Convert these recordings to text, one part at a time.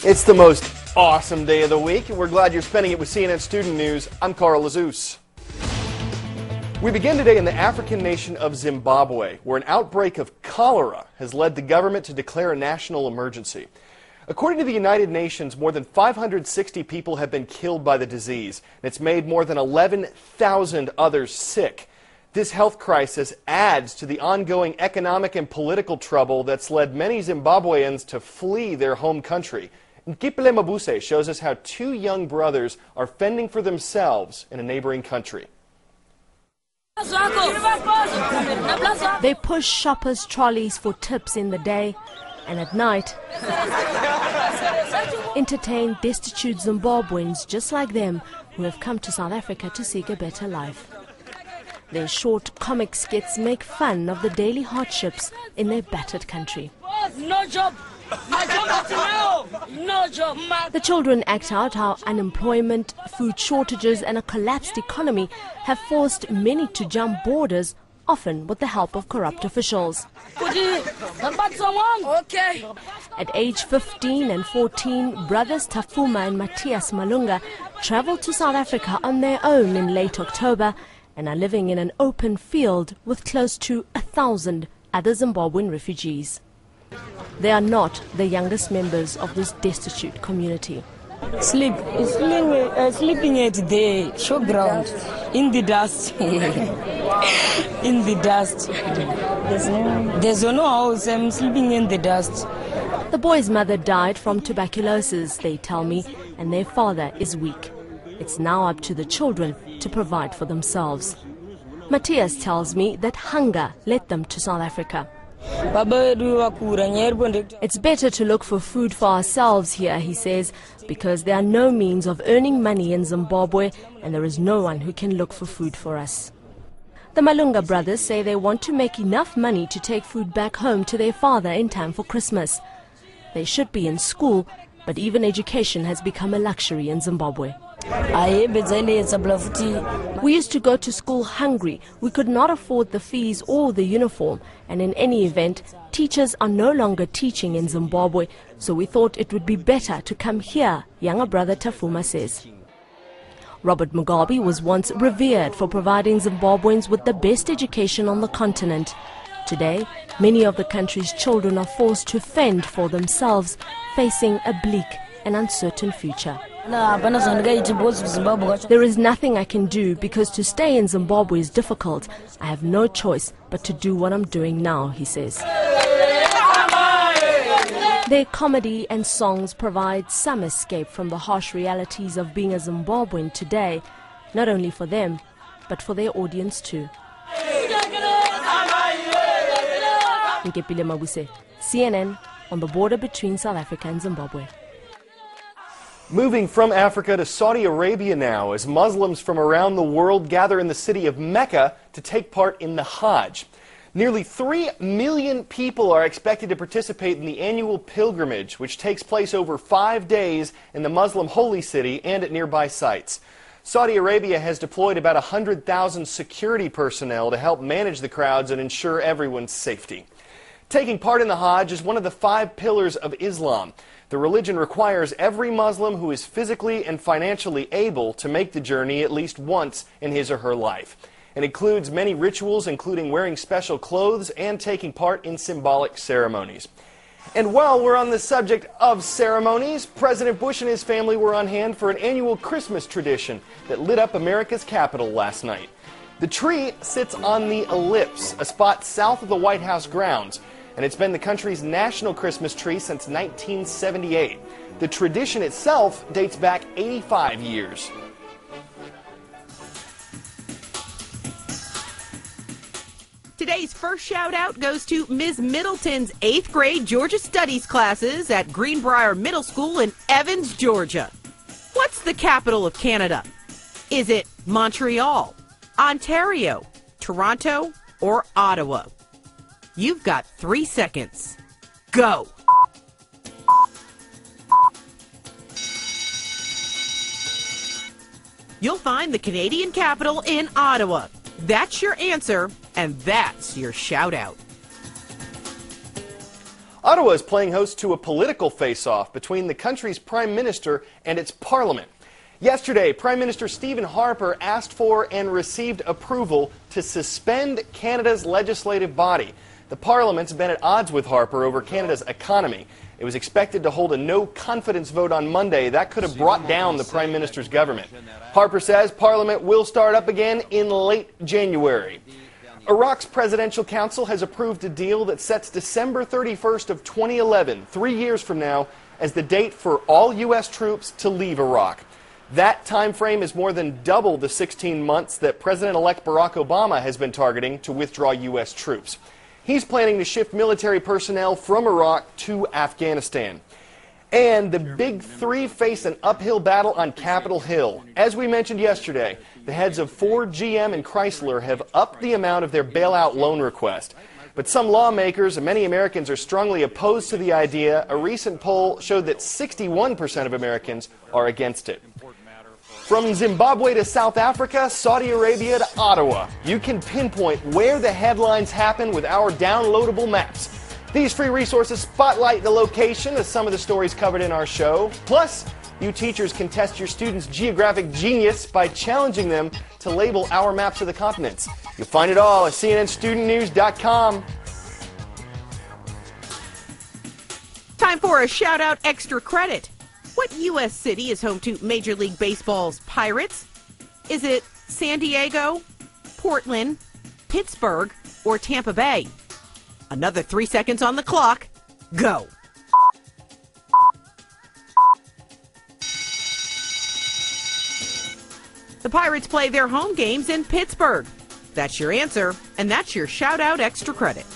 It's the most awesome day of the week, and we're glad you're spending it with CNN Student News. I'm Carl Lazouz. We begin today in the African nation of Zimbabwe, where an outbreak of cholera has led the government to declare a national emergency. According to the United Nations, more than 560 people have been killed by the disease, and it's made more than 11,000 others sick. This health crisis adds to the ongoing economic and political trouble that's led many Zimbabweans to flee their home country. Nkipile Mabuse shows us how two young brothers are fending for themselves in a neighboring country. They push shoppers' trolleys for tips in the day, and at night entertain destitute Zimbabweans just like them who have come to South Africa to seek a better life. Their short comic skits make fun of the daily hardships in their battered country. No job. No job. The children act out how unemployment, food shortages and a collapsed economy have forced many to jump borders, often with the help of corrupt officials. Okay. At age 15 and 14, brothers Tafuma and Matthias Malunga traveled to South Africa on their own in late October and are living in an open field with close to 1,000 other Zimbabwean refugees. They are not the youngest members of this destitute community. Sleeping at the showground, in the dust. In the dust. There's no house, I'm sleeping in the dust. The boy's mother died from tuberculosis, they tell me, and their father is weak. It's now up to the children to provide for themselves. Matthias tells me that hunger led them to South Africa. It's better to look for food for ourselves here, he says, because there are no means of earning money in Zimbabwe and there is no one who can look for food for us. The Malunga brothers say they want to make enough money to take food back home to their father in time for Christmas. They should be in school, but even education has become a luxury in Zimbabwe. We used to go to school hungry. We could not afford the fees or the uniform, and in any event, teachers are no longer teaching in Zimbabwe, so we thought it would be better to come here, younger brother Tafuma says. Robert Mugabe was once revered for providing Zimbabweans with the best education on the continent. Today, many of the country's children are forced to fend for themselves, facing a bleak and uncertain future. There is nothing I can do because to stay in Zimbabwe is difficult. I have no choice but to do what I'm doing now, he says. Their comedy and songs provide some escape from the harsh realities of being a Zimbabwean today, not only for them, but for their audience too. Nkipile Mabuse, CNN, on the border between South Africa and Zimbabwe. Moving from Africa to Saudi Arabia now, as Muslims from around the world gather in the city of Mecca to take part in the Hajj. Nearly 3 million people are expected to participate in the annual pilgrimage, which takes place over 5 days in the Muslim holy city and at nearby sites. Saudi Arabia has deployed about 100,000 security personnel to help manage the crowds and ensure everyone's safety. Taking part in the Hajj is one of the 5 pillars of Islam. The religion requires every Muslim who is physically and financially able to make the journey at least once in his or her life. It includes many rituals, including wearing special clothes and taking part in symbolic ceremonies. And while we're on the subject of ceremonies, President Bush and his family were on hand for an annual Christmas tradition that lit up America's Capitol last night. The tree sits on the Ellipse, a spot south of the White House grounds, and it's been the country's national Christmas tree since 1978. The tradition itself dates back 85 years. Today's first shout-out goes to Ms. Middleton's 8th grade Georgia Studies classes at Greenbrier Middle School in Evans, Georgia. What's the capital of Canada? Is it Montreal, Ontario, Toronto, or Ottawa? You've got 3 seconds. Go! You'll find the Canadian capital in Ottawa. That's your answer, and that's your shout-out. Ottawa is playing host to a political face-off between the country's prime minister and its parliament. Yesterday, Prime Minister Stephen Harper asked for and received approval to suspend Canada's legislative body. The Parliament's been at odds with Harper over Canada's economy. It was expected to hold a no-confidence vote on Monday. That could have brought down the Prime Minister's government. Harper says Parliament will start up again in late January. Iraq's Presidential Council has approved a deal that sets December 31st of 2011, 3 years from now, as the date for all U.S. troops to leave Iraq. That time frame is more than double the 16 months that President-elect Barack Obama has been targeting to withdraw U.S. troops. He's planning to shift military personnel from Iraq to Afghanistan. And the Big Three face an uphill battle on Capitol Hill. As we mentioned yesterday, the heads of Ford, GM, and Chrysler have upped the amount of their bailout loan request. But some lawmakers and many Americans are strongly opposed to the idea. A recent poll showed that 61% of Americans are against it. From Zimbabwe to South Africa, Saudi Arabia to Ottawa, you can pinpoint where the headlines happen with our downloadable maps. These free resources spotlight the location of some of the stories covered in our show. Plus, you teachers can test your students' geographic genius by challenging them to label our maps of the continents. You'll find it all at cnnstudentnews.com. Time for a shout-out extra credit. What U.S. city is home to Major League Baseball's Pirates? Is it San Diego, Portland, Pittsburgh, or Tampa Bay? Another 3 seconds on the clock. Go. The Pirates play their home games in Pittsburgh. That's your answer, and that's your shout-out extra credit.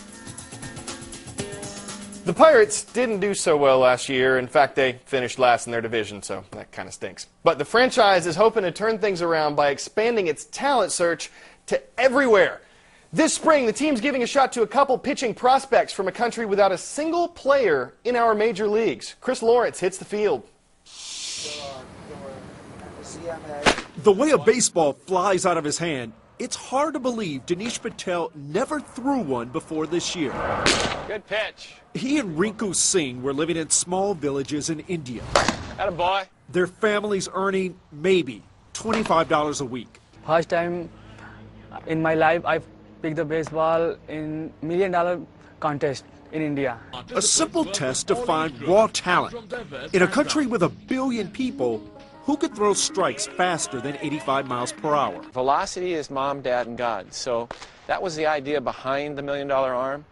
The Pirates didn't do so well last year. In fact, they finished last in their division, so that kind of stinks. But the franchise is hoping to turn things around by expanding its talent search to everywhere. This spring, the team's giving a shot to a couple pitching prospects from a country without a single player in our major leagues. Chris Lawrence hits the field. The way a baseball flies out of his hand, it's hard to believe Dinesh Patel never threw one before this year. Good pitch. He and Rinku Singh were living in small villages in India. Atta boy. Their families earning maybe $25 a week. First time in my life I picked the baseball in $1 million contest in India. A simple test to find raw talent. In a country with 1 billion people, who could throw strikes faster than 85 miles per hour? Velocity is mom, dad, and God. So that was the idea behind the $1 Million Arm.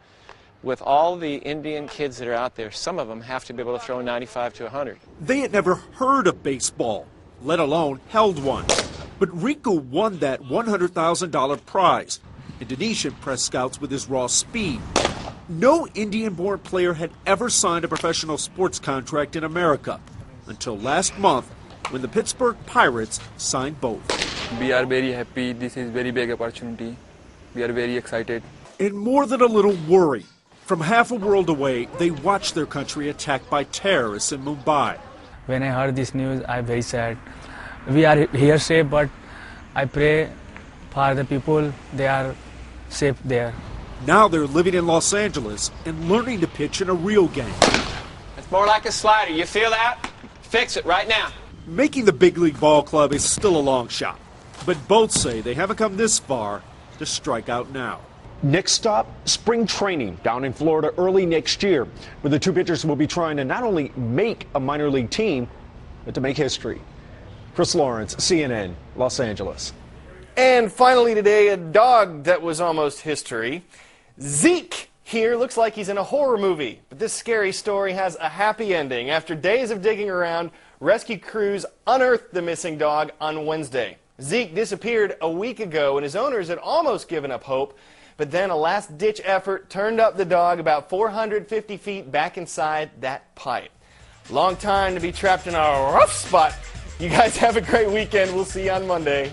With all the Indian kids that are out there, some of them have to be able to throw 95 to 100. They had never heard of baseball, let alone held one. But Rinku won that $100,000 prize, and Dinesh impressed scouts with his raw speed. No Indian-born player had ever signed a professional sports contract in America until last month, when the Pittsburgh Pirates signed both. We are very happy. This is very big opportunity. We are very excited. And more than a little worry. From half a world away, they watched their country attacked by terrorists in Mumbai. When I heard this news, I'm very sad. We are here safe, but I pray for the people, they are safe there. Now they're living in Los Angeles and learning to pitch in a real game. It's more like a slider. You feel that? Fix it right now. Making the big league ball club is still a long shot, but both say they haven't come this far to strike out now. Next stop, spring training down in Florida early next year, where the two pitchers will be trying to not only make a minor league team, but to make history. Chris Lawrence, CNN, Los Angeles. And finally today, a dog that was almost history. Zeke here looks like he's in a horror movie, but this scary story has a happy ending. After days of digging around, rescue crews unearthed the missing dog on Wednesday. Zeke disappeared a week ago, and his owners had almost given up hope, but then a last-ditch effort turned up the dog about 450 feet back inside that pipe. Long time to be trapped in a rough spot. You guys have a great weekend. We'll see you on Monday.